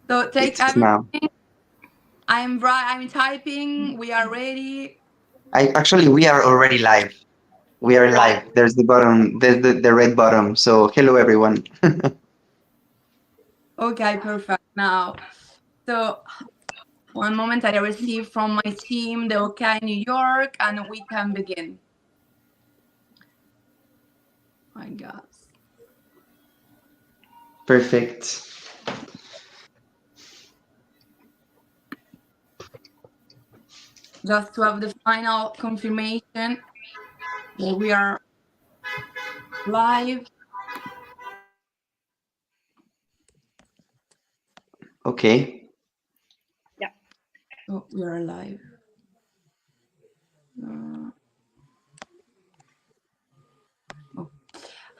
So take It's now. everything. I'm typing. We are ready. We are already live. We are Oh, live. There's the bottom, the red bottom. So hello everyone. okay, perfect. Now, so one moment, I received from my team the OK New York, and we can begin. I guess. Perfect. Just to have the final confirmation that we are live. Okay. Oh, we are live. Oh.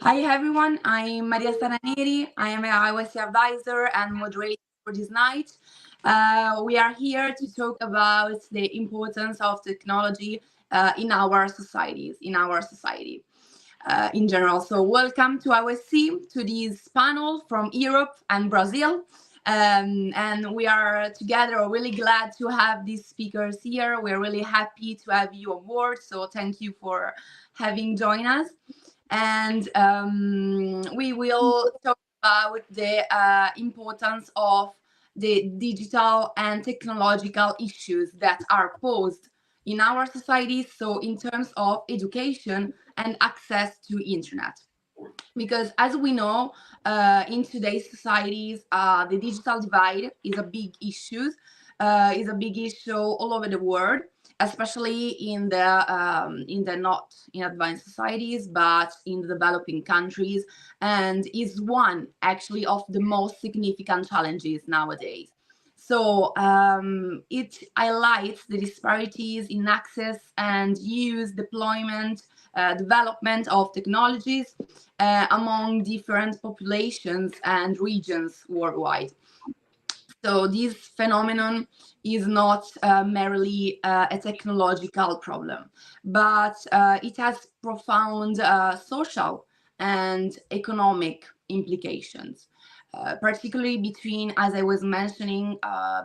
Hi everyone, I'm Maria Staraneri. I am a IYC advisor and moderator for this night. We are here to talk about the importance of technology in our societies, in our society in general. So welcome to IYC, to this panel from Europe and Brazil. And we are together. We're really glad to have these speakers here. We're really happy to have you on board. So thank you for having joined us. And we will talk about the importance of the digital and technological issues that are posed in our society. So in terms of education and access to internet, because as we know, in today's societies, the digital divide is a big issue, all over the world, especially in the not in advanced societies, but in the developing countries, and is one actually of the most significant challenges nowadays. So it highlights the disparities in access and use, deployment, development of technologies among different populations and regions worldwide. So this phenomenon is not merely a technological problem, but it has profound social and economic implications, particularly between, as I was mentioning,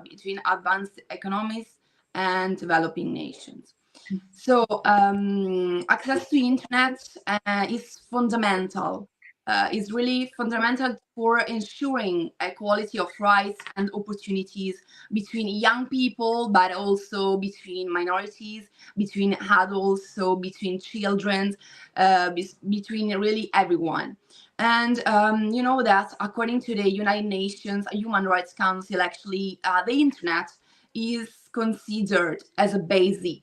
between advanced economies and developing nations. So access to internet is fundamental. Is really fundamental for ensuring equality of rights and opportunities between young people, but also between minorities, between adults, so between children, between really everyone. And you know that according to the United Nations Human Rights Council, actually, the internet is considered as a basic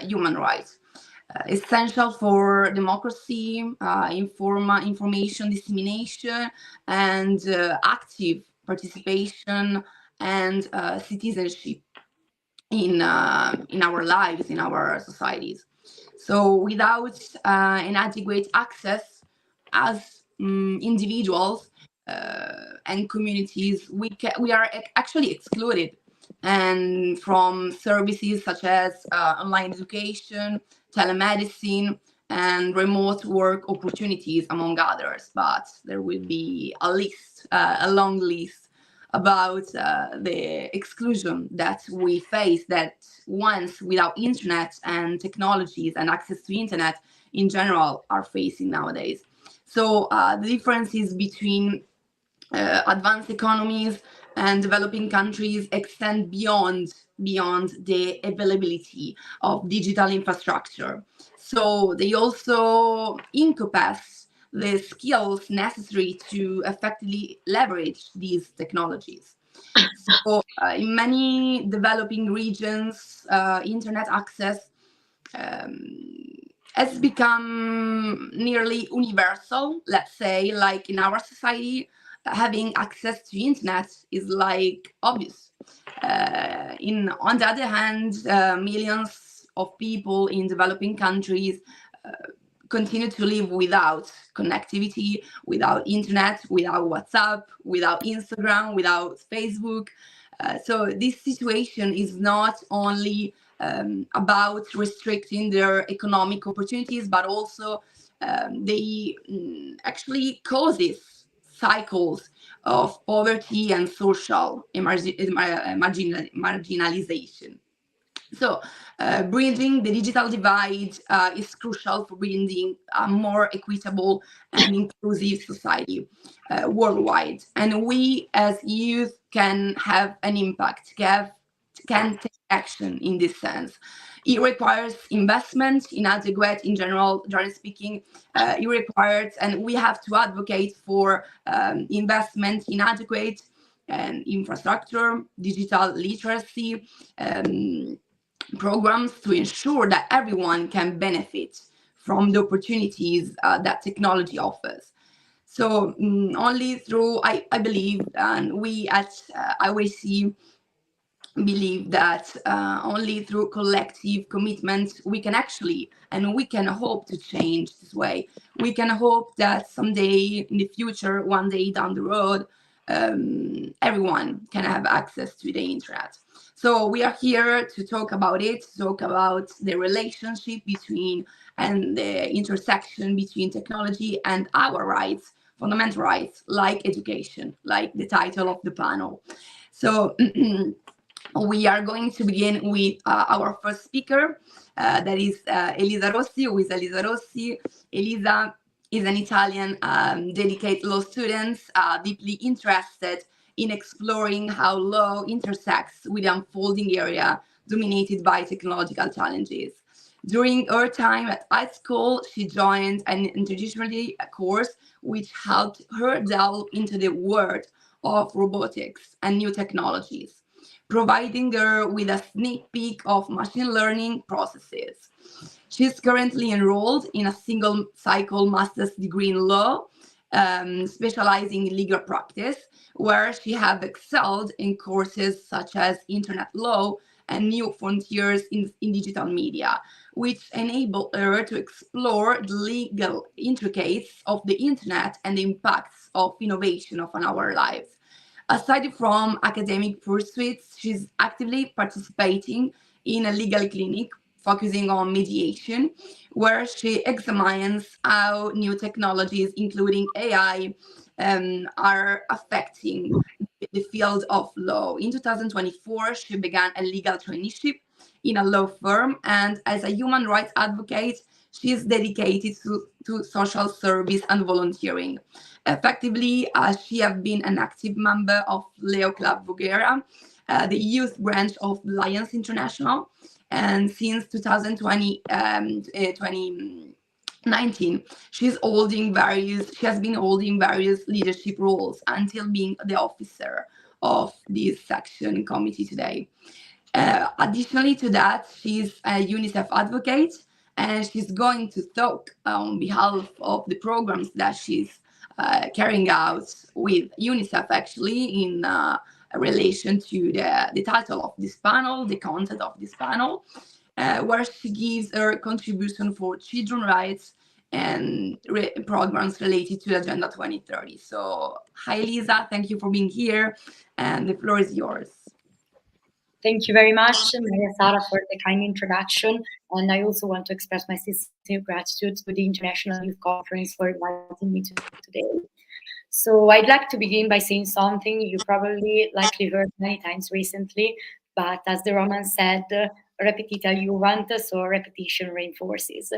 human right, essential for democracy, information dissemination, and active participation and citizenship in our lives, in our societies. So without an adequate access as individuals and communities, we are actually excluded and from services such as online education, telemedicine, and remote work opportunities, among others. But there will be a long list about the exclusion that we face, that ones without internet and technologies and access to internet in general are facing nowadays. So the differences between advanced economies and developing countries extend beyond the availability of digital infrastructure. So they also encompass the skills necessary to effectively leverage these technologies. So in many developing regions, internet access has become nearly universal. Let's say, like in our society, having access to internet is like obvious. In On the other hand, millions of people in developing countries continue to live without connectivity, without internet, without WhatsApp, without Instagram, without Facebook. So this situation is not only about restricting their economic opportunities, but also they actually causes cycles of poverty and social marginalization. So, bridging the digital divide is crucial for building a more equitable and inclusive society worldwide. And we as youth can have an impact, can take action in this sense. It requires investment in adequate, in generally speaking, it requires, and we have to advocate for investment in adequate infrastructure, digital literacy, programs to ensure that everyone can benefit from the opportunities that technology offers. So only through, I believe, and we at IYC believe that only through collective commitment we can actually, and we can hope to change this way. We can hope that someday in the future, one day down the road, everyone can have access to the internet. So we are here to talk about it, to talk about the relationship between and the intersection between technology and our rights, fundamental rights, like education, like the title of the panel. So we are going to begin with our first speaker, that is Elisa Rossi. Who is Elisa Rossi? Elisa is an Italian dedicated law student, deeply interested in exploring how law intersects with the unfolding area dominated by technological challenges. During her time at high school, she joined an interdisciplinary course which helped her delve into the world of robotics and new technologies, providing her with a sneak peek of machine learning processes. She's currently enrolled in a single cycle master's degree in law, specializing in legal practice, where she has excelled in courses such as internet law and new frontiers in digital media, which enable her to explore the legal intricacies of the internet and the impacts of innovation on our lives. Aside from academic pursuits, she's actively participating in a legal clinic focusing on mediation, where she examines how new technologies, including AI, are affecting the field of law. In 2024, she began a legal traineeship in a law firm, and as a human rights advocate, she is dedicated to social service and volunteering. Effectively, she has been an active member of Leo Club Voghera, the youth branch of Lions International, and since 2019, she has been holding various leadership roles until being the officer of this section committee today. Additionally to that, she's a UNICEF advocate, and she's going to talk on behalf of the programs that she's carrying out with UNICEF, actually, in relation to the title of this panel, the content of this panel, where she gives her contribution for children's rights and programs related to Agenda 2030. So, hi, Lisa. Thank you for being here, and the floor is yours. Thank you very much, Maria Sara, for the kind introduction. And I also want to express my sincere gratitude to the International Youth Conference for inviting me today. So I'd like to begin by saying something you probably likely heard many times recently, but as the Roman said, repetita iuvant, so repetition reinforces.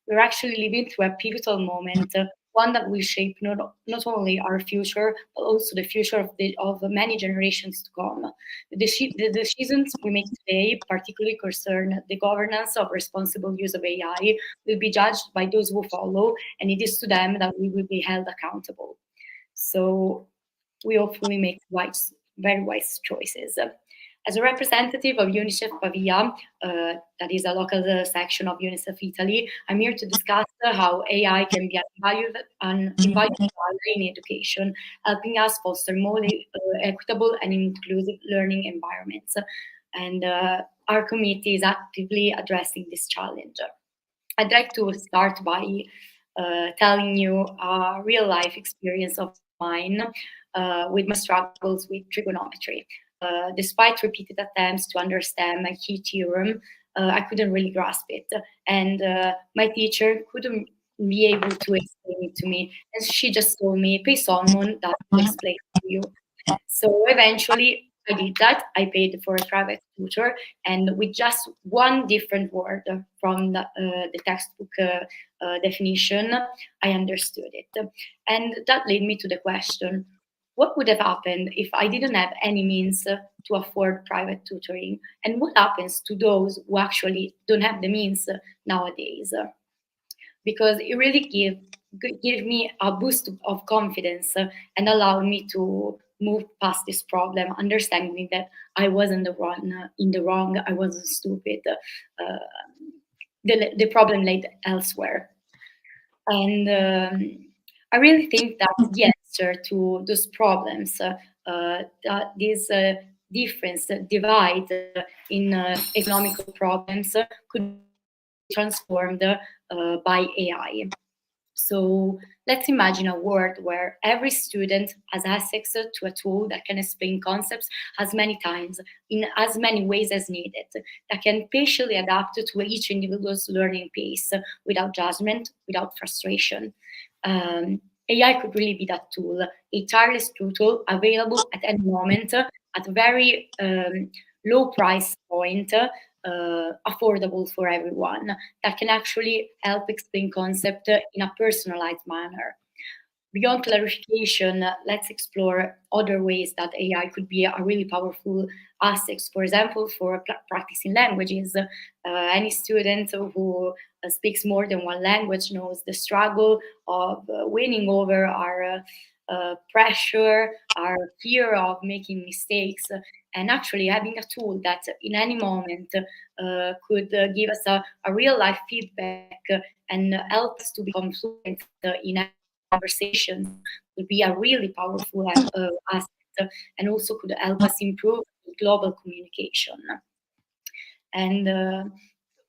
We're actually living through a pivotal moment, one that will shape not only our future, but also the future of many generations to come. The decisions we make today particularly concern the governance of responsible use of AI will be judged by those who follow, and it is to them that we will be held accountable. So we hopefully make very wise choices. As a representative of UNICEF Pavia, that is a local section of UNICEF Italy, I'm here to discuss how AI can be an invaluable ally in education, helping us foster more equitable and inclusive learning environments. And our committee is actively addressing this challenge. I'd like to start by telling you a real life experience of mine with my struggles with trigonometry. Despite repeated attempts to understand my key theorem, I couldn't really grasp it. And my teacher be able to explain it to me. And she just told me, pay someone that will explain it to you. So eventually I did that. I paid for a private tutor, and with just one different word from the textbook definition, I understood it. And that led me to the question, what would have happened if I didn't have any means to afford private tutoring? And what happens to those who actually don't have the means nowadays? Because it really give me a boost of confidence and allowed me to move past this problem, understanding that I wasn't in the wrong, I wasn't stupid. The problem lay elsewhere. And I really think that the answer to those problems, that this difference, divide in economical problems could be transformed by AI. So let's imagine a world where every student has access to a tool that can explain concepts as many times, in as many ways as needed, that can patiently adapt to each individual's learning pace without judgment, without frustration. AI could really be that tool, a tireless tool available at any moment at a very low price point, affordable for everyone, that can actually help explain concept in a personalized manner. Beyond clarification, let's explore other ways that AI could be a really powerful asset. For example, for practicing languages, any student who speaks more than one language knows the struggle of winning over our pressure, our fear of making mistakes, and actually having a tool that in any moment could give us a real life feedback and help us to become fluent in conversations would be a really powerful asset, and also could help us improve global communication. And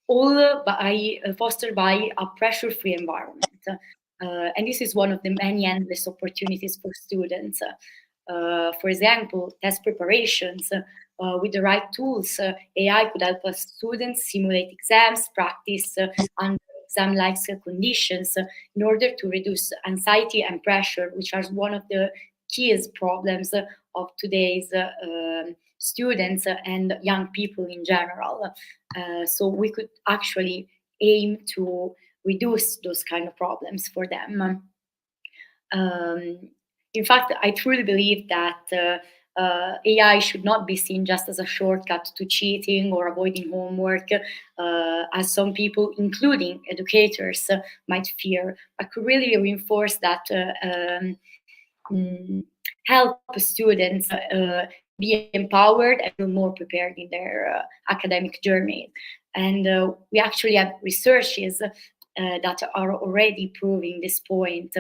all by fostered by a pressure-free environment. And this is one of the many endless opportunities for students. For example, test preparations. With the right tools, AI could help us students simulate exams, practice under exam-like conditions in order to reduce anxiety and pressure, which are one of the keys problems of today's students and young people in general. So we could actually aim to reduce those kind of problems for them. In fact, I truly believe that AI should not be seen just as a shortcut to cheating or avoiding homework, as some people, including educators, might fear, but could really reinforce that help students be empowered and feel more prepared in their academic journey. And we actually have researches that are already proving this point.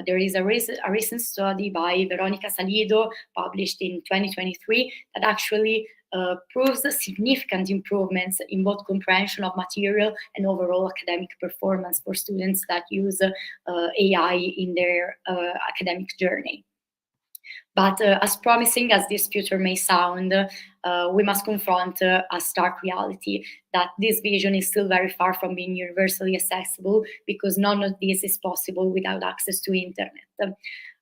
There is a recent study by Veronica Salido, published in 2023, that actually proves significant improvements in both comprehension of material and overall academic performance for students that use AI in their academic journey. But as promising as this future may sound, we must confront a stark reality that this vision is still very far from being universally accessible, because none of this is possible without access to internet.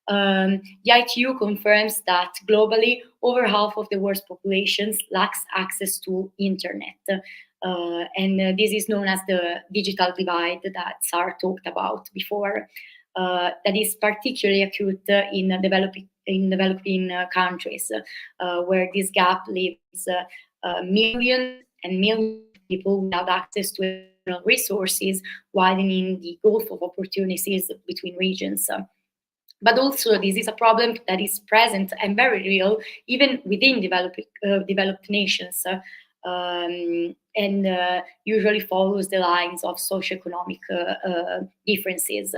The ITU confirms that globally, over half of the world's populations lacks access to internet. And this is known as the digital divide that Sarah talked about before. That is particularly acute in developing countries, where this gap leaves millions and millions of people without access to resources, widening the gulf of opportunities between regions. But also, this is a problem that is present and very real even within developed nations, and usually follows the lines of socioeconomic differences.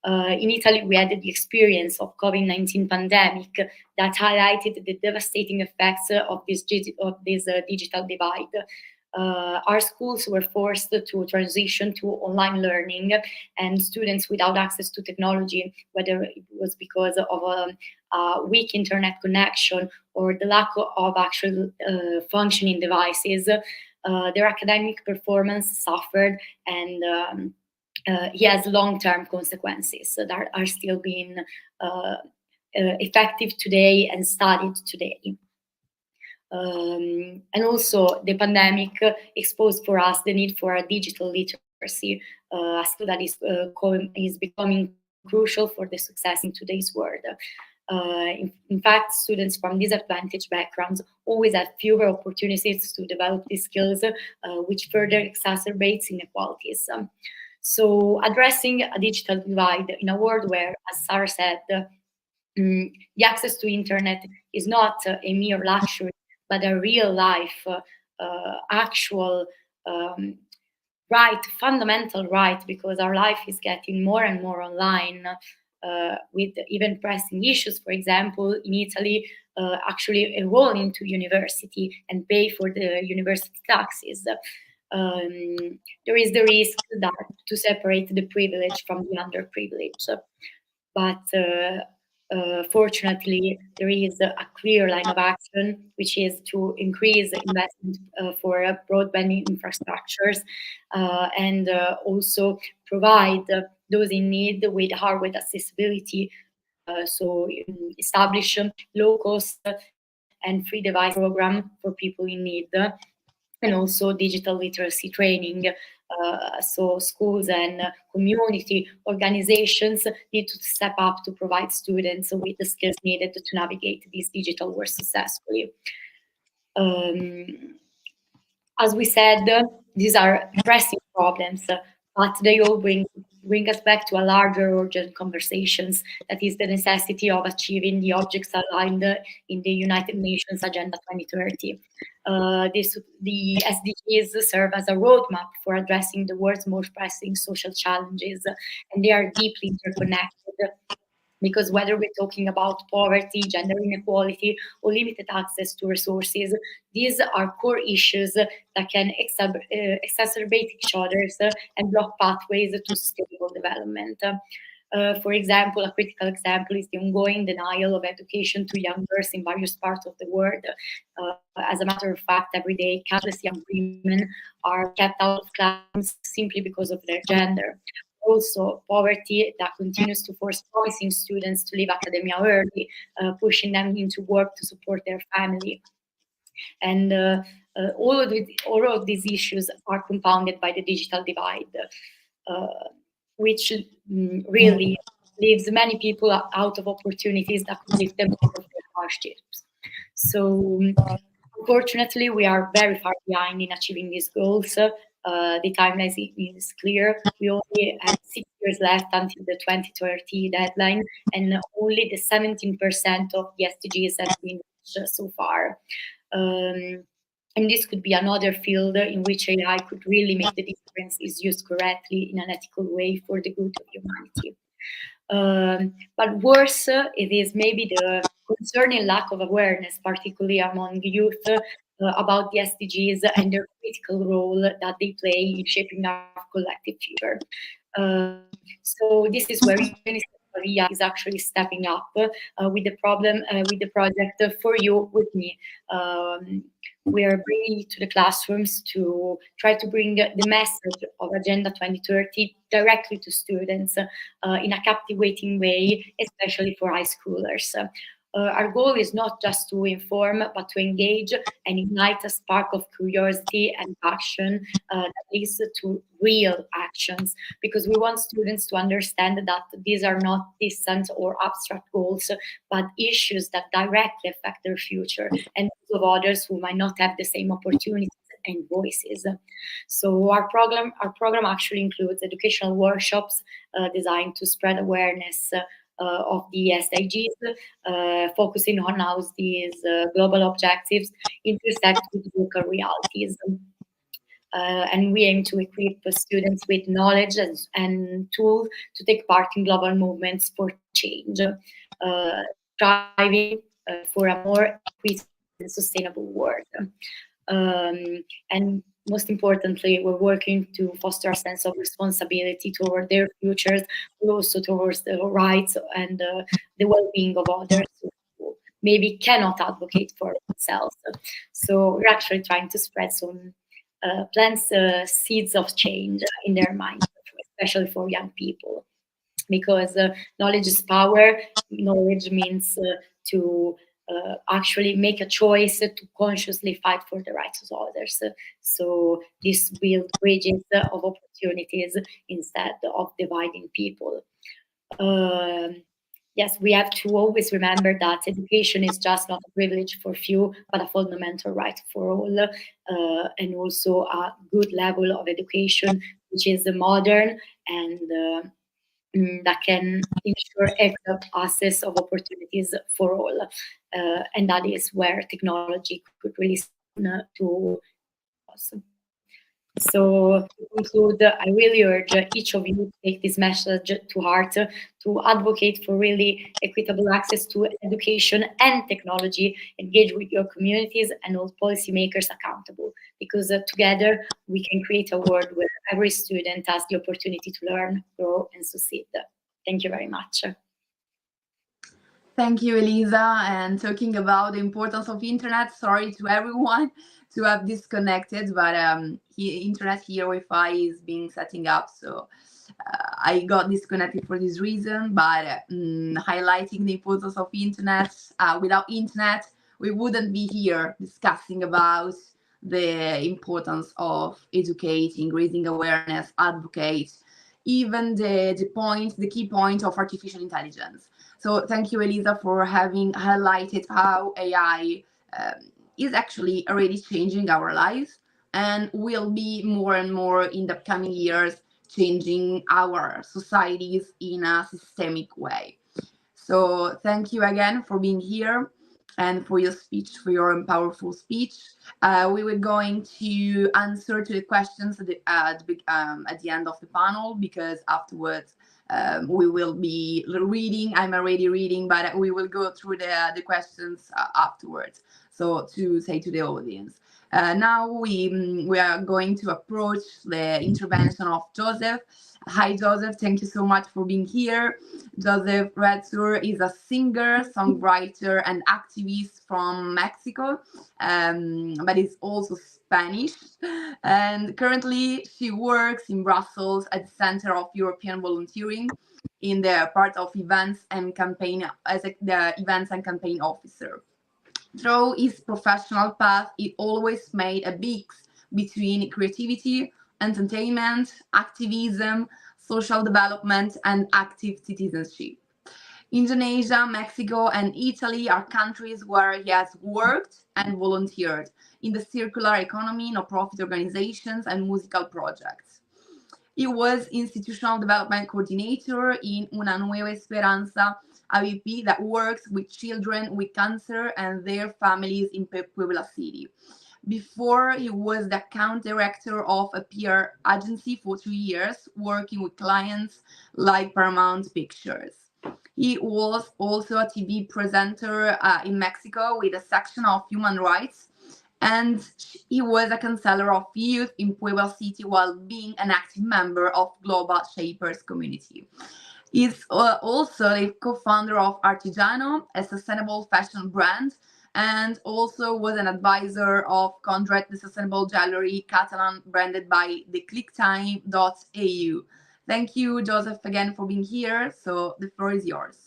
In Italy, we had the experience of COVID-19 pandemic that highlighted the devastating effects of this digital divide. Our schools were forced to transition to online learning, and students without access to technology, whether it was because of a weak internet connection or the lack of actual functioning devices, their academic performance suffered, and he has long-term consequences that are still being effective today and studied today. And also the pandemic exposed for us the need for a digital literacy, a skill that is becoming crucial for the success in today's world. In fact, students from disadvantaged backgrounds always have fewer opportunities to develop these skills, which further exacerbates inequalities. So addressing a digital divide in a world where, as Sarah said, the access to internet is not a mere luxury, but a real life, actual right, fundamental right, because our life is getting more and more online, with even pressing issues. For example, in Italy, actually enroll into university and pay for the university taxes. There is the risk that to separate the privileged from the underprivileged. But fortunately, there is a clear line of action, which is to increase investment for broadband infrastructures and also provide those in need with hardware accessibility. So establish low-cost and free device program for people in need, and also digital literacy training. So schools and community organizations need to step up to provide students with the skills needed to navigate this digital world successfully. As we said, these are pressing problems, but they all bring us back to a larger urgent conversations, that is the necessity of achieving the objects aligned in the United Nations Agenda 2030. The SDGs serve as a roadmap for addressing the world's most pressing social challenges, and they are deeply interconnected. Because whether we're talking about poverty, gender inequality, or limited access to resources, these are core issues that can exacerbate each other's and block pathways to sustainable development. For example, a critical example is the ongoing denial of education to young girls in various parts of the world. As a matter of fact, every day, countless young women are kept out of classrooms simply because of their gender. Also, poverty that continues to force promising students to leave academia early, pushing them into work to support their family. And all of these issues are compounded by the digital divide, which really leaves many people out of opportunities that could lift them out of their hardships. So, unfortunately, we are very far behind in achieving these goals. The timeline is clear. We only have 6 years left until the 2030 deadline, and only the 17% of the SDGs have been reached so far. And this could be another field in which AI could really make the difference, is used correctly in an ethical way for the good of humanity. But worse, it is maybe the concerning lack of awareness, particularly among youth, about the SDGs and their critical role that they play in shaping our collective future. So this is where UNICEF Korea is actually stepping up with the project For You With Me. We are bringing to the classrooms to try to bring the message of Agenda 2030 directly to students in a captivating way, especially for high schoolers. Our goal is not just to inform, but to engage and ignite a spark of curiosity and passion that leads to real actions, because we want students to understand that these are not distant or abstract goals, but issues that directly affect their future and those of others who might not have the same opportunities and voices. So our program actually includes educational workshops designed to spread awareness of the SDGs, focusing on how these global objectives intersect with local realities. And we aim to equip students with knowledge and tools to take part in global movements for change, striving for a more equitable and sustainable world. And most importantly, we're working to foster a sense of responsibility toward their futures, but also towards the rights and the well-being of others who maybe cannot advocate for themselves. So we're actually trying to spread some plant seeds of change in their minds, especially for young people, because knowledge is power. Knowledge means to actually make a choice to consciously fight for the rights of others. So this builds bridges of opportunities instead of dividing people. Yes, we have to always remember that education is just not a privilege for few, but a fundamental right for all, and also a good level of education, which is modern and that can ensure equal access of opportunities for all. And that is where technology could really to us. So to conclude, I really urge each of you to take this message to heart, to advocate for really equitable access to education and technology, engage with your communities and hold policymakers accountable, because together we can create a world where every student has the opportunity to learn, grow, and succeed. Thank you very much. Thank you, Elisa. And talking about the importance of internet, sorry to everyone to have disconnected, but internet here, Wi-Fi is being setting up, so I got disconnected for this reason. But highlighting the importance of internet, without internet, we wouldn't be here discussing about the importance of educating, raising awareness, advocate, even the key point of artificial intelligence. So thank you, Elisa, for having highlighted how AI is actually already changing our lives and will be more and more in the coming years changing our societies in a systemic way. So thank you again for being here and for your speech, for your powerful speech. We were going to answer to the questions at the end of the panel, because afterwards we will be reading. I'm already reading, but we will go through the questions afterwards. So to say to the audience. Now we are going to approach the intervention of Joseph. Hi, Joseph. Thank you so much for being here. Joseph Retzur is a singer, songwriter, and activist from Mexico, but is also Spanish. And currently, she works in Brussels at the Center of European Volunteering in the part of events and campaign as the events and campaign officer. Through his professional path, he always made a mix between creativity, entertainment, activism, social development, and active citizenship. Indonesia, Mexico, and Italy are countries where he has worked and volunteered in the circular economy, no-profit organizations, and musical projects. He was institutional development coordinator in Una Nueva Esperanza, AVP, that works with children with cancer and their families in Puebla City. Before, he was the account director of a PR agency for 2 years, working with clients like Paramount Pictures. He was also a TV presenter in Mexico with a section of human rights, and he was a counselor of youth in Puebla City while being an active member of Global Shapers community. He's also a co-founder of Artigiano, a sustainable fashion brand, and also was an advisor of Conrad, the sustainable jewelry Catalan branded by theclicktime.eu. Thank you, Joseph, again for being here. So the floor is yours.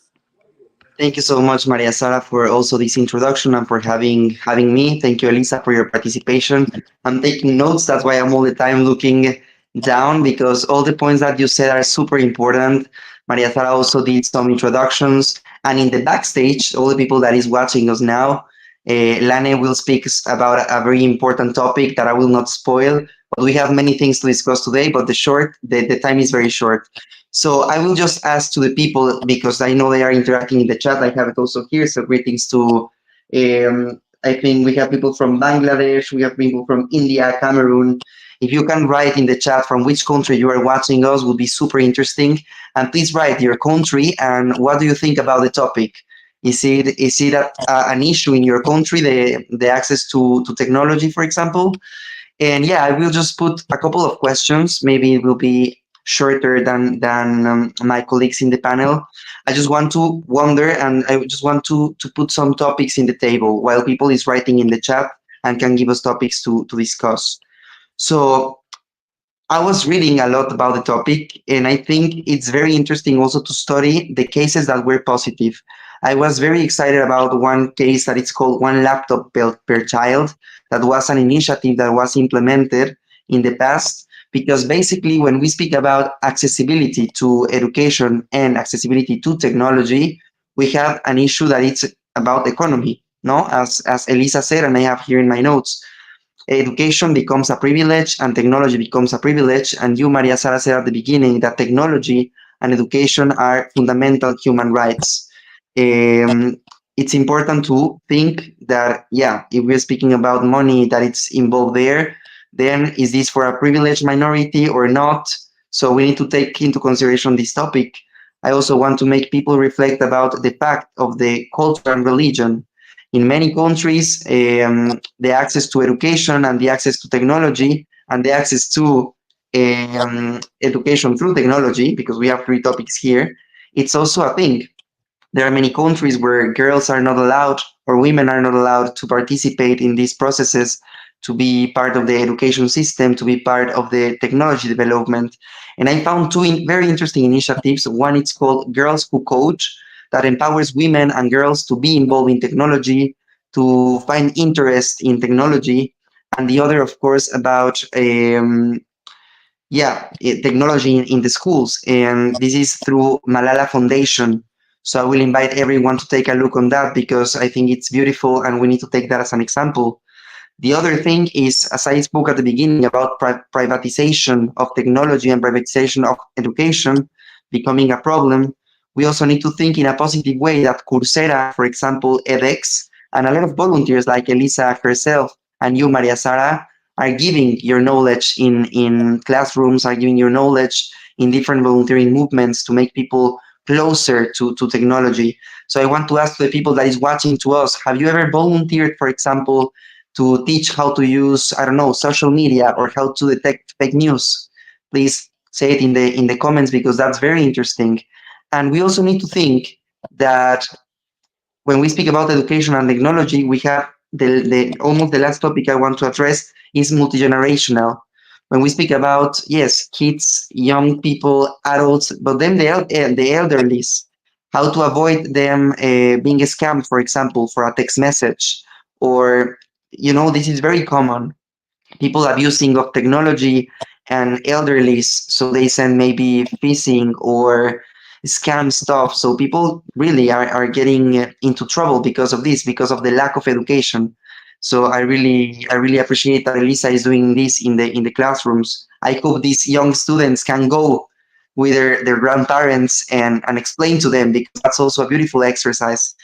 Thank you so much, Maria Sara, for also this introduction and for having me. Thank you, Elisa, for your participation. I'm taking notes. That's why I'm all the time looking down, because all the points that you said are super important. Maria Sara also did some introductions. And in the backstage, all the people that is watching us now, Lane will speak about a very important topic that I will not spoil. But we have many things to discuss today, but the time is very short. So I will just ask to the people, because I know they are interacting in the chat. I have it also here. So greetings to, I think we have people from Bangladesh. We have people from India, Cameroon. If you can write in the chat from which country you are watching us, would be super interesting. And please write your country and what do you think about the topic. Is it an issue in your country, the access to technology, for example? And yeah, I will just put a couple of questions. Maybe it will be shorter than my colleagues in the panel. I just want to wonder, and I just want to put some topics in the table while people is writing in the chat and can give us topics to discuss. So I was reading a lot about the topic, and I think it's very interesting also to study the cases that were positive. I was very excited about one case that it's called One Laptop per Child. That was an initiative that was implemented in the past, because basically, when we speak about accessibility to education and accessibility to technology, we have an issue that it's about economy. No, as Elisa said, and I have here in my notes, education becomes a privilege and technology becomes a privilege. And you, Maria Sara, said at the beginning that technology and education are fundamental human rights. Um, it's important to think that, yeah, if we're speaking about money that it's involved there, then is this for a privileged minority or not? So we need to take into consideration this topic. I also want to make people reflect about the fact of the culture and religion. In many countries, the access to education and the access to technology and the access to education through technology, because we have three topics here, it's also a thing. There are many countries where girls are not allowed or women are not allowed to participate in these processes, to be part of the education system, to be part of the technology development. And I found two very interesting initiatives. One, it's called Girls Who Coach, that empowers women and girls to be involved in technology, to find interest in technology. And the other, of course, about technology in the schools, and this is through Malala Foundation. So I will invite everyone to take a look on that, because I think it's beautiful and we need to take that as an example. The other thing is, as I spoke at the beginning about privatization of technology and privatization of education becoming a problem, we also need to think in a positive way that Coursera, for example, edX, and a lot of volunteers like Elisa herself and you, Maria Sara, are giving your knowledge in classrooms, are giving your knowledge in different volunteering movements to make people closer to technology. So I want to ask the people that is watching to us, have you ever volunteered, for example, to teach how to use, I don't know, social media or how to detect fake news? Please say it in the comments, because that's very interesting. And we also need to think that when we speak about education and technology, we have the almost the last topic I want to address is multi-generational. When we speak about, yes, kids, young people, adults, but then the elderly, how to avoid them being scammed, for example, for a text message, or, this is very common. People abusing of technology and elderlies, so they send maybe phishing or scam stuff. So people really are getting into trouble because of this, because of the lack of education. So I really appreciate that Elisa is doing this in the classrooms. I hope these young students can go with their grandparents and explain to them, because that's also a beautiful exercise.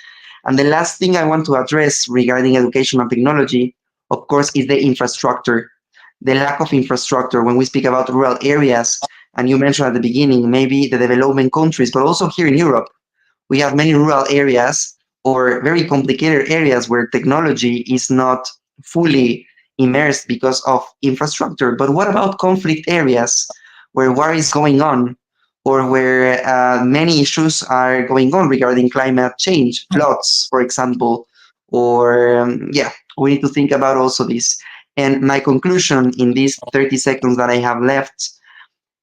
And the last thing I want to address regarding education and technology, of course, is the infrastructure, the lack of infrastructure. When we speak about rural areas, and you mentioned at the beginning, maybe the developing countries, but also here in Europe, we have many rural areas or very complicated areas where technology is not fully immersed because of infrastructure. But what about conflict areas where war is going on, or where many issues are going on regarding climate change, floods, for example? Or, we need to think about also this. And my conclusion in these 30 seconds that I have left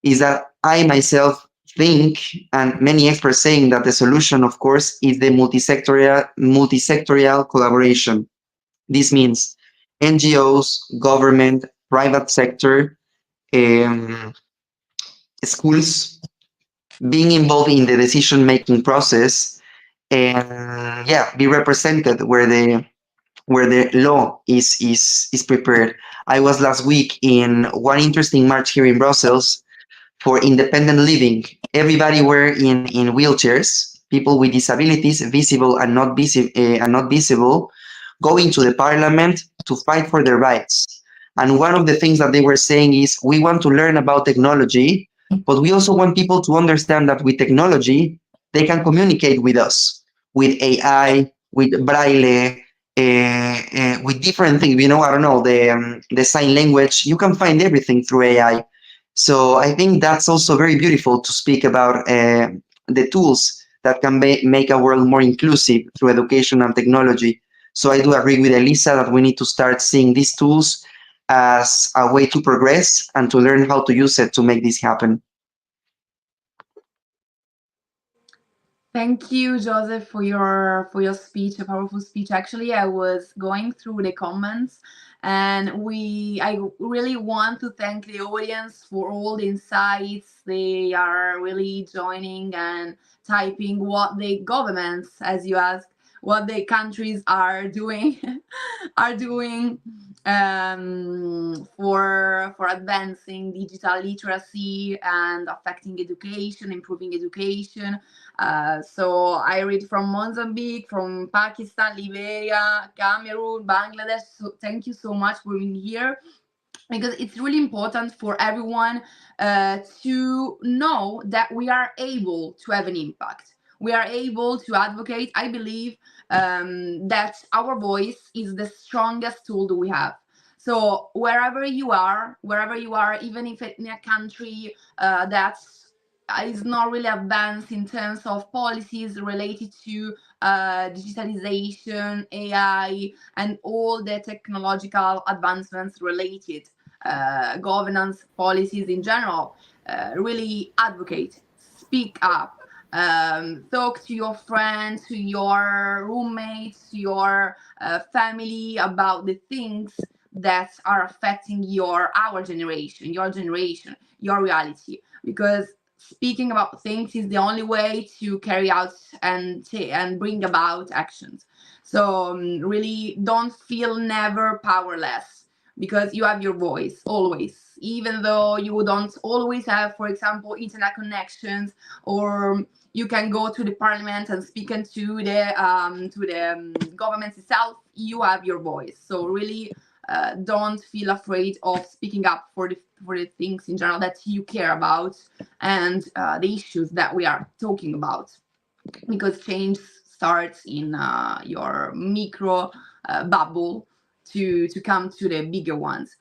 is that I myself think, and many experts saying, that the solution, of course, is the multi-sectorial collaboration. This means NGOs, government, private sector, um, schools being involved in the decision-making process, and be represented where the law is prepared. I was last week in one interesting march here in Brussels for independent living. Everybody were in wheelchairs, people with disabilities, visible and not visible, going to the parliament to fight for their rights. And one of the things that they were saying is, we want to learn about technology, but we also want people to understand that with technology, they can communicate with us, with AI, with Braille, with different things. I don't know, the sign language. You can find everything through AI. So I think that's also very beautiful to speak about the tools that can make a world more inclusive through education and technology. So I do agree with Elisa that we need to start seeing these tools as a way to progress and to learn how to use it to make this happen. Thank you, Joseph, for your speech, a powerful speech. Actually, I was going through the comments, and I really want to thank the audience for all the insights. They are really joining and typing what the governments, as you asked, what the countries are doing are doing for advancing digital literacy and affecting education, improving education. So I read from Mozambique, from Pakistan, Liberia, Cameroon, Bangladesh. So thank you so much for being here, because it's really important for everyone to know that we are able to have an impact. We are able to advocate. I believe that our voice is the strongest tool that we have. So wherever you are, even if in a country that is not really advanced in terms of policies related to digitalization, AI, and all the technological advancements related, governance policies in general, really advocate, speak up, talk to your friends, to your roommates, to your family about the things that are affecting our generation, your reality, because speaking about things is the only way to carry out and bring about actions. So really don't feel never powerless, because you have your voice always, even though you don't always have, for example, internet connections, or you can go to the parliament and speak into the government itself. You have your voice. So really don't feel afraid of speaking up for the things in general that you care about, and the issues that we are talking about, because change starts in your micro bubble to come to the bigger ones.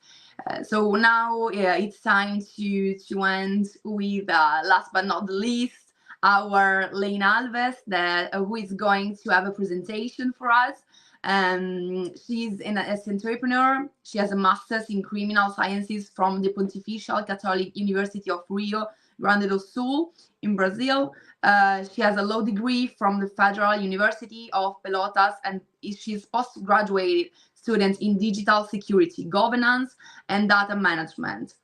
So now it's time to end with last but not the least, our Lena Alves, who is going to have a presentation for us. She's an entrepreneur. She has a master's in criminal sciences from the Pontifical Catholic University of Rio Grande do Sul in Brazil. She has a law degree from the Federal University of Pelotas, and she's postgraduate student in digital security, governance, and data management.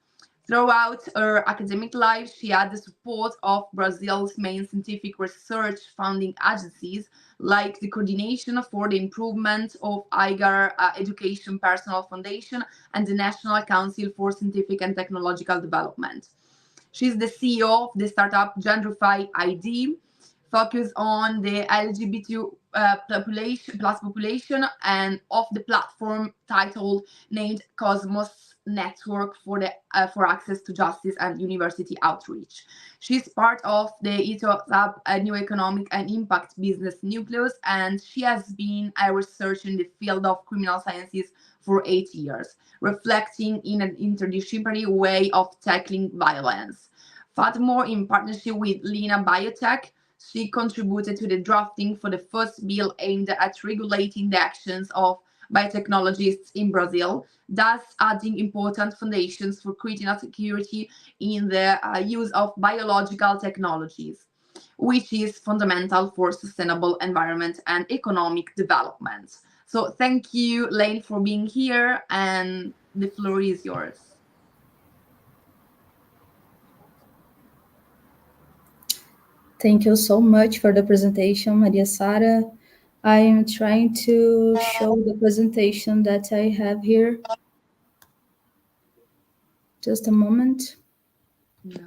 Throughout her academic life, she had the support of Brazil's main scientific research funding agencies, like the Coordination for the Improvement of Higher Education Personnel Foundation and the National Council for Scientific and Technological Development. She's the CEO of the startup Genderify ID, focused on the LGBT population, and of the platform named Cosmos Network for access to justice and university outreach. She's part of the ETOSAP New Economic and Impact Business Nucleus, and she has been a researcher in the field of criminal sciences for 8 years, reflecting in an interdisciplinary way of tackling violence. Furthermore, in partnership with Lina Biotech, she contributed to the drafting for the first bill aimed at regulating the actions of biotechnologists in Brazil, thus adding important foundations for critical security in the use of biological technologies, which is fundamental for sustainable environment and economic development. So thank you, Lane, for being here, and the floor is yours. Thank you so much for the presentation, Maria Sara. I am trying to show the presentation that I have here. Just a moment. Yeah.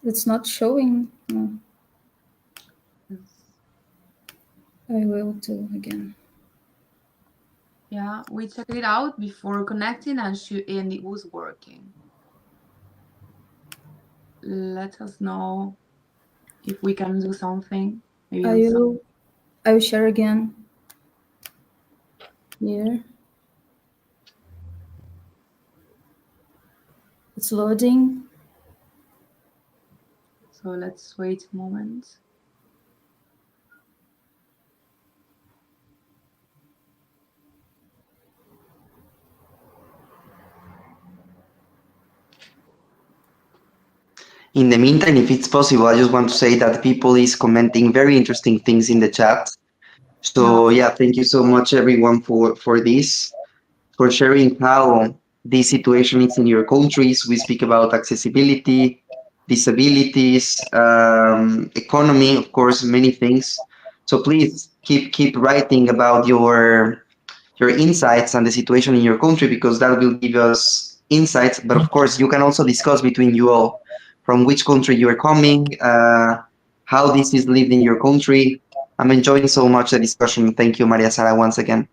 It's not showing. No. I will do again. Yeah, we checked it out before connecting and it was working. Let us know if we can do something. Maybe I on some. will, I will share again here. It's loading. So let's wait a moment. In the meantime, if it's possible, I just want to say that people is commenting very interesting things in the chat. Yeah, So yeah, thank you so much everyone for this, for sharing how this situation is in your countries. We speak about accessibility, disabilities, economy, of course, many things. So please keep writing about your insights and the situation in your country because that will give us insights. But of course, you can also discuss between you all from which country you are coming, how this is lived in your country. I'm enjoying so much the discussion. Thank you, Maria Sara, once again.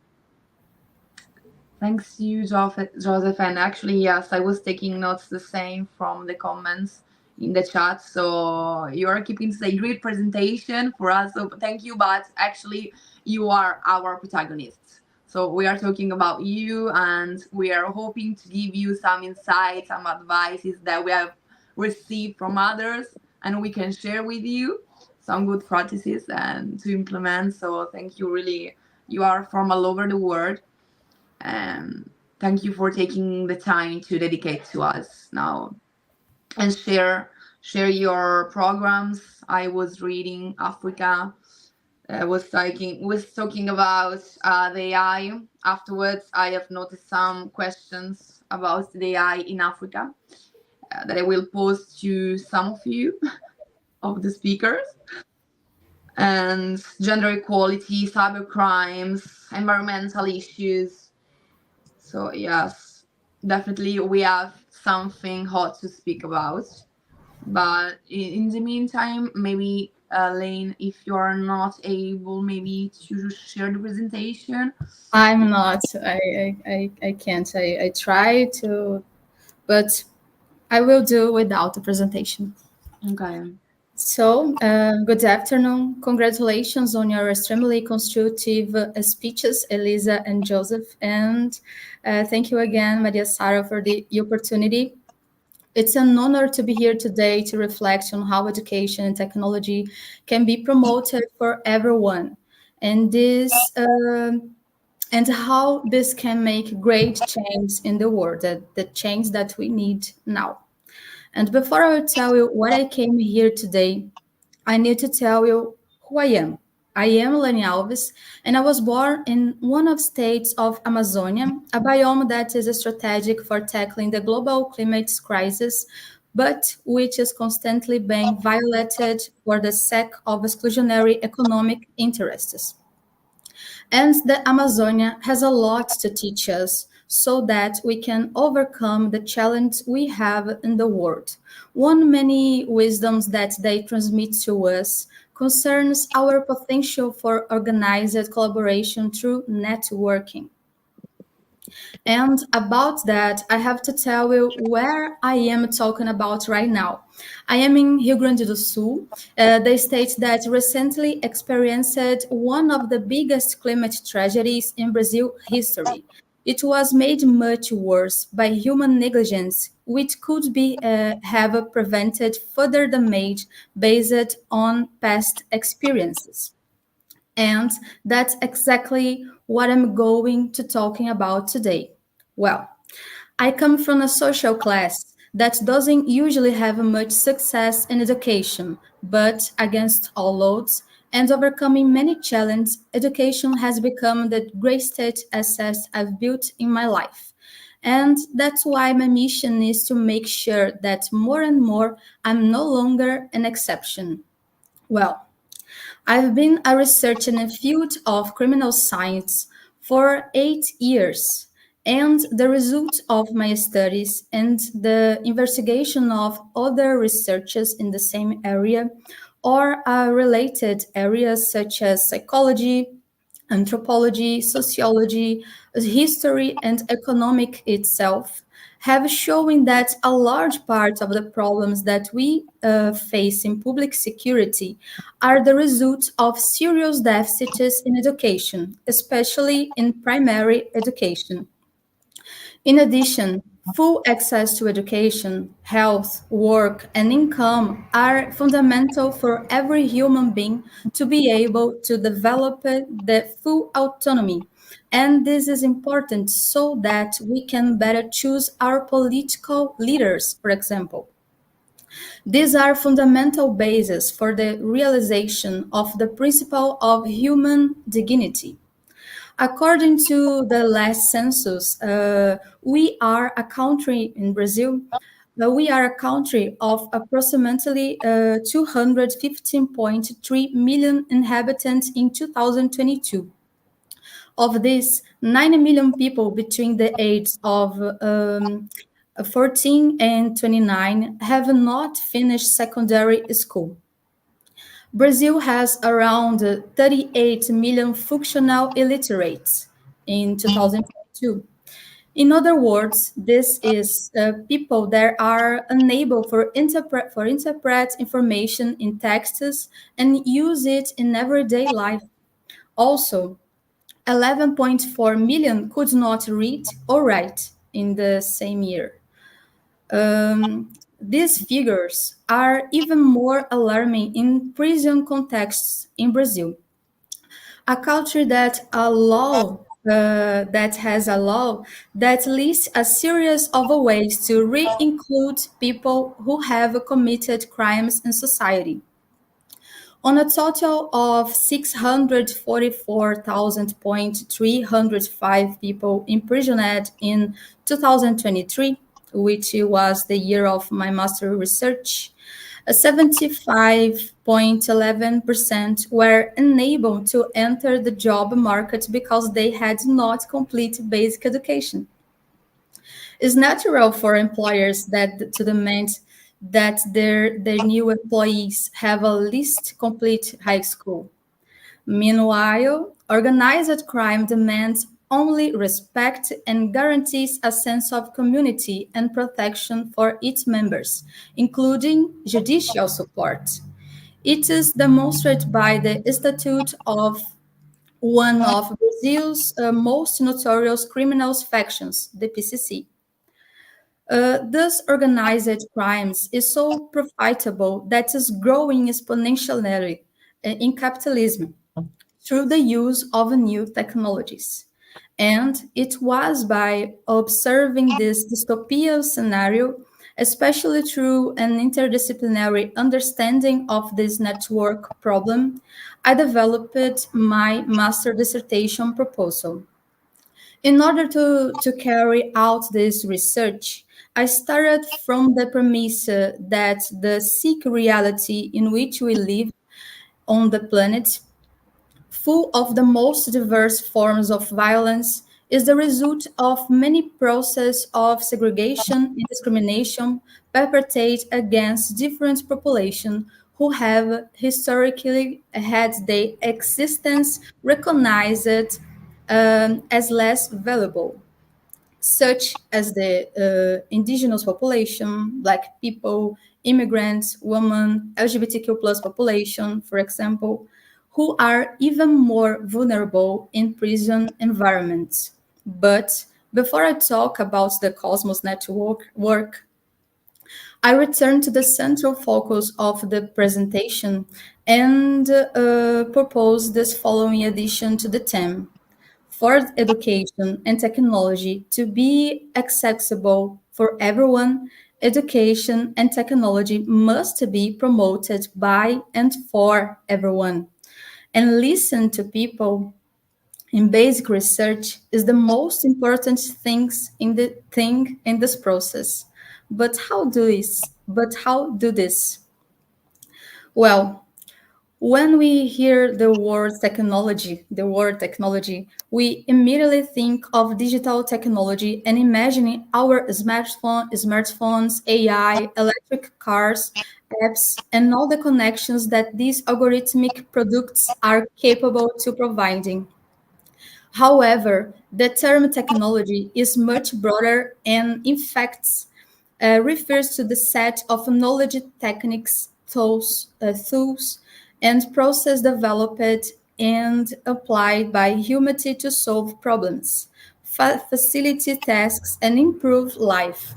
thanks you, Joseph. And actually, yes, I was taking notes the same from the comments in the chat. So you are keeping a great presentation for us. So thank you. But actually, you are our protagonists. So we are talking about you, and we are hoping to give you some insights, some advices that we have received from others, and we can share with you some good practices and to implement. So thank you. Really, you are from all over the world. Thank you for taking the time to dedicate to us now and share your programs. I was reading Africa. Was talking about the AI. Afterwards, I have noticed some questions about the AI in Africa that I will pose to some of you of the speakers. And gender equality, cyber crimes, environmental issues. So yes, definitely we have something hot to speak about. But in the meantime, maybe Lane, if you are not able, maybe to share the presentation. I'm not. I can't. I try to, but I will do without the presentation. Okay. So, good afternoon. Congratulations on your extremely constructive speeches, Elisa and Joseph. And thank you again, Maria Sara, for the opportunity. It's an honor to be here today to reflect on how education and technology can be promoted for everyone. And this and how this can make great change in the world, the change that we need now. And before I will tell you what I came here today, I need to tell you who I am. I am Lani Alves, and I was born in one of states of Amazonia, a biome that is strategic for tackling the global climate crisis, but which is constantly being violated for the sake of exclusionary economic interests. And the Amazonia has a lot to teach us so that we can overcome the challenge we have in the world. One many wisdoms that they transmit to us concerns our potential for organized collaboration through networking. And about that, I have to tell you where I am talking about right now. I am in Rio Grande do Sul, the state that recently experienced one of the biggest climate tragedies in Brazil history. It was made much worse by human negligence, which could be have prevented further damage based on past experiences. And that's exactly what I'm going to talking about today. Well, I come from a social class that doesn't usually have much success in education, but against all odds and overcoming many challenges, education has become the greatest asset I've built in my life. And that's why my mission is to make sure that more and more I'm no longer an exception. Well, I've been a researcher in the field of criminal science for 8 years, and the result of my studies and the investigation of other researchers in the same area or related areas such as psychology, anthropology, sociology, history, and economic itself have shown that a large part of the problems that we face in public security are the result of serious deficits in education, especially in primary education. In addition, full access to education, health, work, and income are fundamental for every human being to be able to develop the full autonomy. And this is important so that we can better choose our political leaders, for example. These are fundamental bases for the realization of the principle of human dignity. According to the last census, we are a country in Brazil. We are a country of approximately 215.3 million inhabitants in 2022. Of this, 90 million people between the ages of 14 and 29 have not finished secondary school. Brazil has around 38 million functional illiterates in 2022. In other words, this is people that are unable for interpret information in texts and use it in everyday life. Also, 11.4 million could not read or write in the same year. These figures are even more alarming in prison contexts in Brazil, a country that has a law that lists a series of ways to re-include people who have committed crimes in society. On a total of 644,305 people imprisoned in 2023, which was the year of my master research, 75.11% were unable to enter the job market because they had not completed basic education. It's natural for employers to demand that their new employees have at least complete high school. Meanwhile, organized crime demands only respect and guarantees a sense of community and protection for its members, including judicial support. It is demonstrated by the statute of one of Brazil's most notorious criminals factions, the PCC. Thus, organized crimes is so profitable that is growing exponentially in capitalism through the use of new technologies. And it was by observing this dystopian scenario, especially through an interdisciplinary understanding of this network problem, I developed my master dissertation proposal. In order to carry out this research, I started from the premise that the sick reality in which we live on the planet, full of the most diverse forms of violence, is the result of many processes of segregation and discrimination perpetrated against different populations who have historically had their existence recognized as less valuable, such as the indigenous population, Black people, immigrants, women, LGBTQ plus population, for example, who are even more vulnerable in prison environments. But before I talk about the Cosmos Network work, I return to the central focus of the presentation and propose this following addition to the theme. For education and technology to be accessible for everyone, education and technology must be promoted by and for everyone. And listen to people in basic research is the most important thing in this process. But how do this? Well, when we hear the word technology, we immediately think of digital technology and imagining our smartphones, AI, electric cars, apps, and all the connections that these algorithmic products are capable to providing. However, the term technology is much broader and, in fact, refers to the set of knowledge techniques, tools, and process developed and applied by humanity to solve problems, facilitate tasks, and improve life.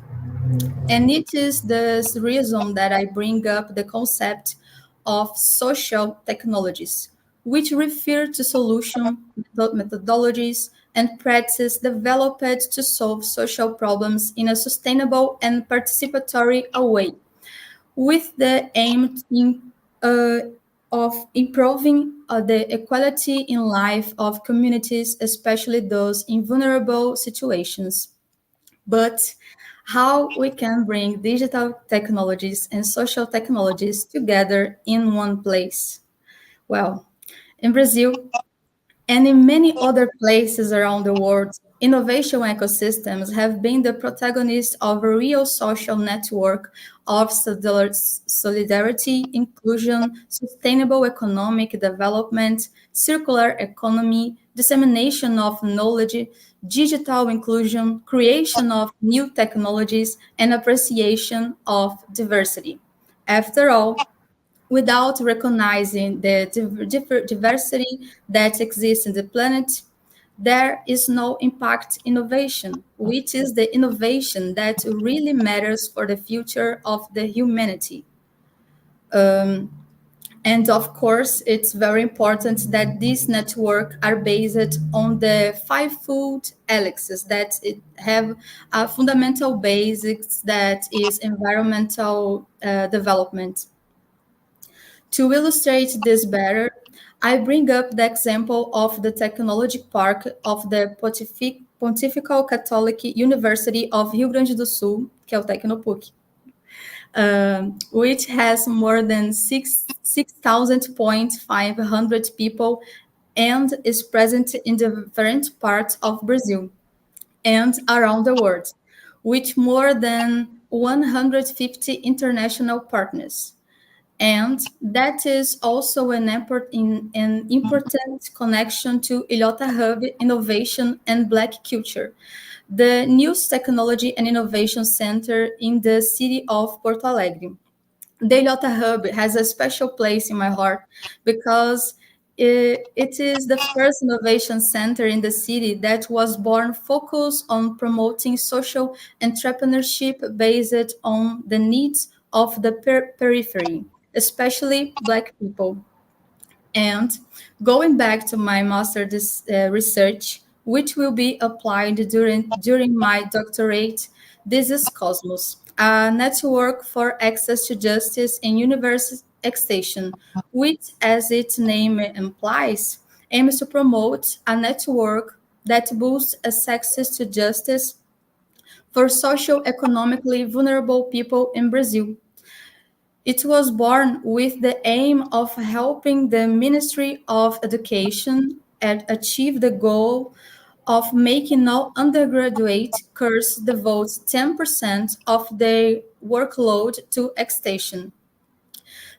And it is this reason that I bring up the concept of social technologies, which refer to solution methodologies and practices developed to solve social problems in a sustainable and participatory way, with the aim uh, of improving the equality in life of communities, especially those in vulnerable situations. But how we can bring digital technologies and social technologies together in one place? Well, in Brazil, and in many other places around the world, innovation ecosystems have been the protagonists of a real social network of solidarity, inclusion, sustainable economic development, circular economy, dissemination of knowledge, digital inclusion, creation of new technologies, and appreciation of diversity. After all, without recognizing the diversity that exists in the planet, there is no impact innovation, which is the innovation that really matters for the future of the humanity. And of course, it's very important that this network are based on the fivefold helixes that it have a fundamental basics that is environmental development. To illustrate this better, I bring up the example of the Technology Park of the Pontifical Catholic University of Rio Grande do Sul, que é o Tecnopuc, which has more than 6,500 people and is present in different parts of Brazil and around the world, with more than 150 international partners. And that is also an important connection to Ilhota Hub Innovation and Black Culture, the News Technology and Innovation Center in the city of Porto Alegre. The Ilhota Hub has a special place in my heart because it is the first innovation center in the city that was born focused on promoting social entrepreneurship based on the needs of the periphery, especially Black people. And going back to my research, which will be applied during my doctorate, this is Cosmos, a network for access to justice and universal extension, which, as its name implies, aims to promote a network that boosts access to justice for socio-economically vulnerable people in Brazil. It was born with the aim of helping the Ministry of Education achieve the goal of making all undergraduate courses devote 10% of their workload to extension.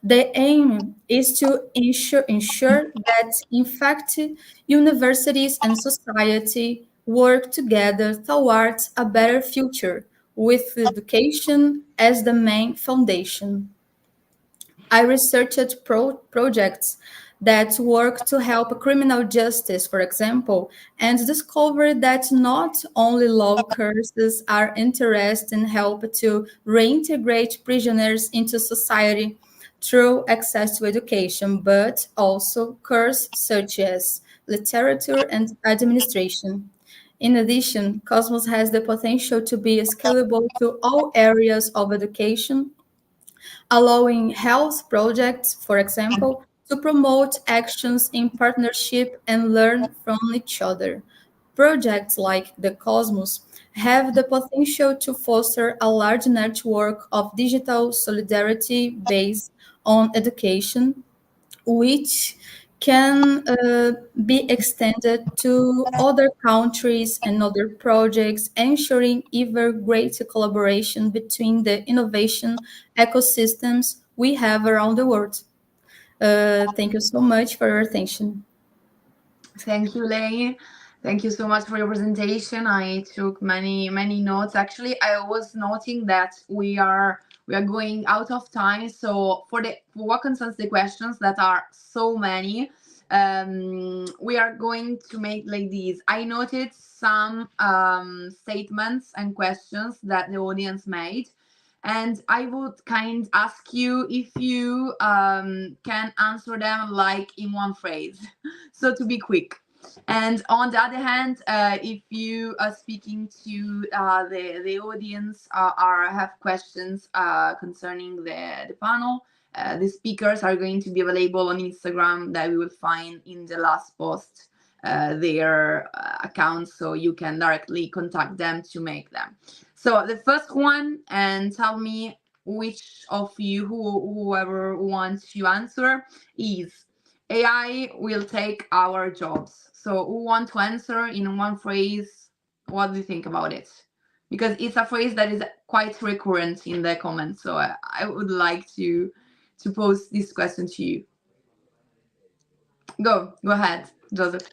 The aim is to ensure that, in fact, universities and society work together towards a better future, with education as the main foundation. I researched projects that work to help criminal justice, for example, and discovered that not only law courses are interested in help to reintegrate prisoners into society through access to education, but also courses such as literature and administration. In addition, Cosmos has the potential to be scalable to all areas of education, allowing health projects, for example, to promote actions in partnership and learn from each other. Projects like the Cosmos have the potential to foster a large network of digital solidarity based on education, which can be extended to other countries and other projects, ensuring even greater collaboration between the innovation ecosystems we have around the world. Thank you so much for your attention. Thank you, Lane. Thank you so much for your presentation. I took many notes. Actually, I was noting that we are going out of time. So for what concerns the questions that are so many, we are going to make like these. I noted some statements and questions that the audience made. And I would ask you if you can answer them like in one phrase. So to be quick. And on the other hand, if you are speaking to the audience have questions concerning the panel, the speakers are going to be available on Instagram that we will find in the last post their accounts, so you can directly contact them to make them. So the first one, and tell me which of you, whoever wants to answer, is AI will take our jobs. So who want to answer in one phrase? What do you think about it? Because it's a phrase that is quite recurrent in the comments. So I would like to pose this question to you. Go ahead, Joseph.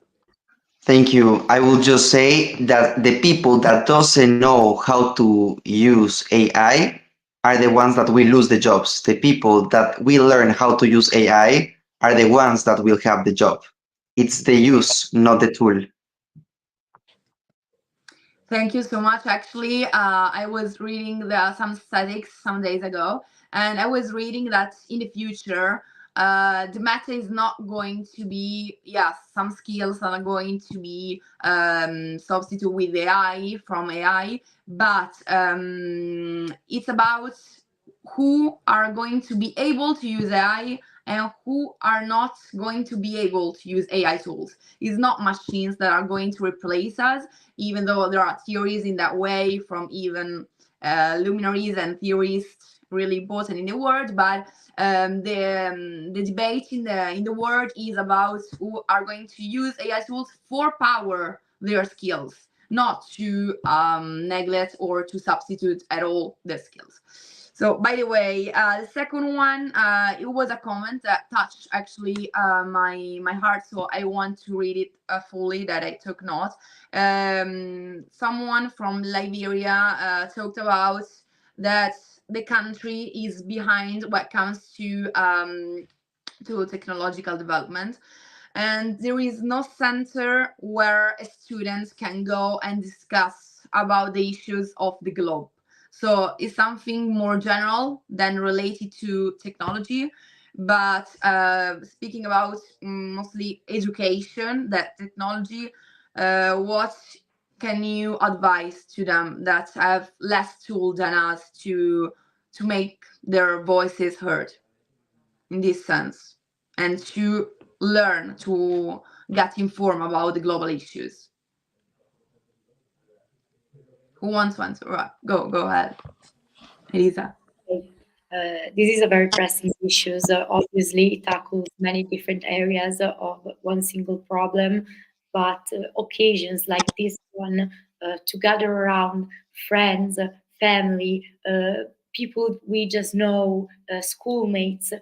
Thank you. I will just say that the people that doesn't know how to use AI are the ones that will lose the jobs. The people that will learn how to use AI are the ones that will have the job. It's the use, not the tool. Thank you so much. Actually, I was reading some statistics some days ago, and I was reading that in the future, the matter is not going to be, some skills are going to be substituted with AI, from AI, but it's about who are going to be able to use AI and who are not going to be able to use AI tools. It's not machines that are going to replace us, even though there are theories in that way from even luminaries and theorists really important in the world. But the debate in the world is about who are going to use AI tools for power their skills, not to neglect or to substitute at all the skills. So, by the way, the second one, it was a comment that touched actually my heart. So I want to read it fully, that I took note. Someone from Liberia talked about that the country is behind when it comes to technological development. And there is no center where students can go and discuss about the issues of the globe. So it's something more general than related to technology. But speaking about mostly education, that technology, what can you advise to them that have less tool than us to make their voices heard in this sense, and to learn to get informed about the global issues? Who wants to answer? Right. Go ahead, Elisa. This is a very pressing issue. Obviously, it tackles many different areas of one single problem, but occasions like this one, to gather around friends, family, people we just know, schoolmates,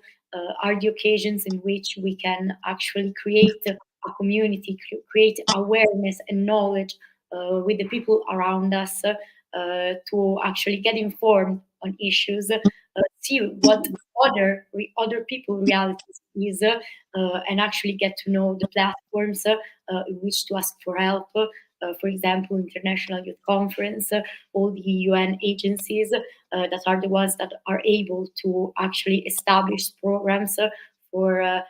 are the occasions in which we can actually create a community, create awareness and knowledge with the people around us, to actually get informed on issues, see what other people realities is, and actually get to know the platforms in which to ask for help. For example, International Youth Conference, all the UN agencies that are the ones that are able to actually establish programs for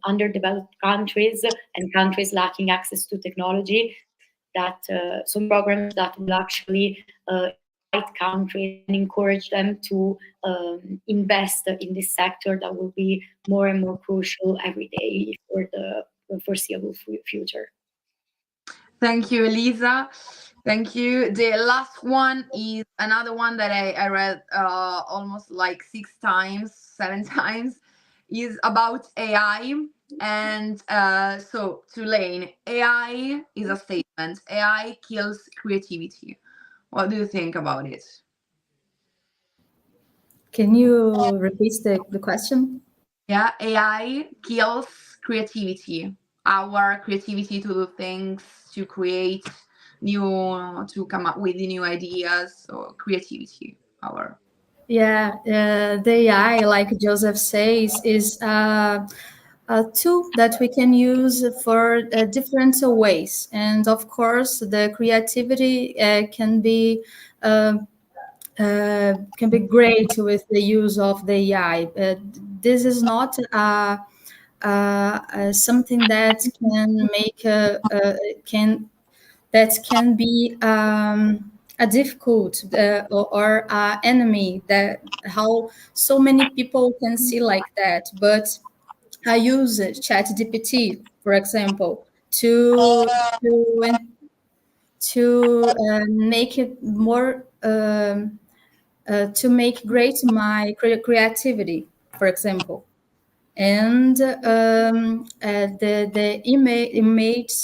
underdeveloped countries and countries lacking access to technology. That some programs that will actually invite countries and encourage them to invest in this sector that will be more and more crucial every day for the foreseeable future. Thank you, Elisa. Thank you. The last one is another one that I read almost like 6 times, 7 times, is about AI. And so, Tulane, AI is a statement. AI kills creativity. What do you think about it? Can you repeat the question? Yeah, AI kills creativity. our creativity to do things, to create to come up with new ideas. So creativity, our. Yeah, the AI, like Joseph says, is a tool that we can use for different ways. And of course, the creativity can be great with the use of the AI. This is not something that can make can be a difficult or enemy, that how so many people can see like that. But I use ChatGPT, for example, to make it more to make great my creativity, for example. And the image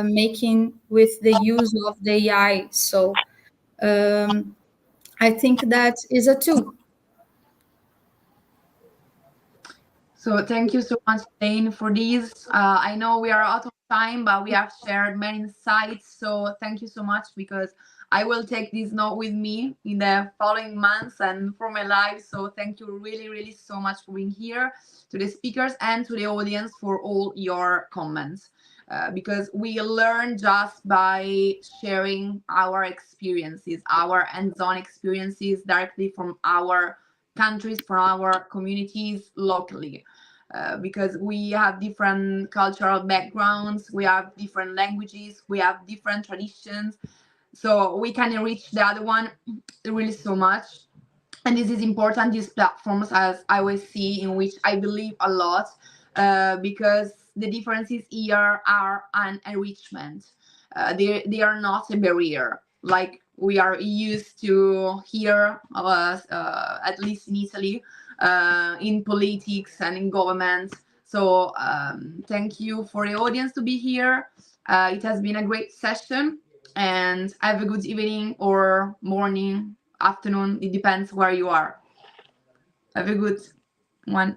making with the use of the AI. So I think that is a tool. So thank you so much, Jane, for this. I know we are out of time, but we have shared many insights. So thank you so much, because I will take this note with me in the following months and for my life. So thank you really, really so much for being here, to the speakers and to the audience for all your comments. Because we learn just by sharing our experiences, our hands-on experiences directly from our countries, from our communities locally. Because we have different cultural backgrounds, we have different languages, we have different traditions, so we can enrich the other one really so much. And this is important, these platforms, as I will see, in which I believe a lot, because the differences here are an enrichment. They are not a barrier, like we are used to here, at least in Italy, in politics and in government. So thank you for the audience to be here. It has been a great session, and have a good evening or morning, afternoon. It depends where you are. Have a good one.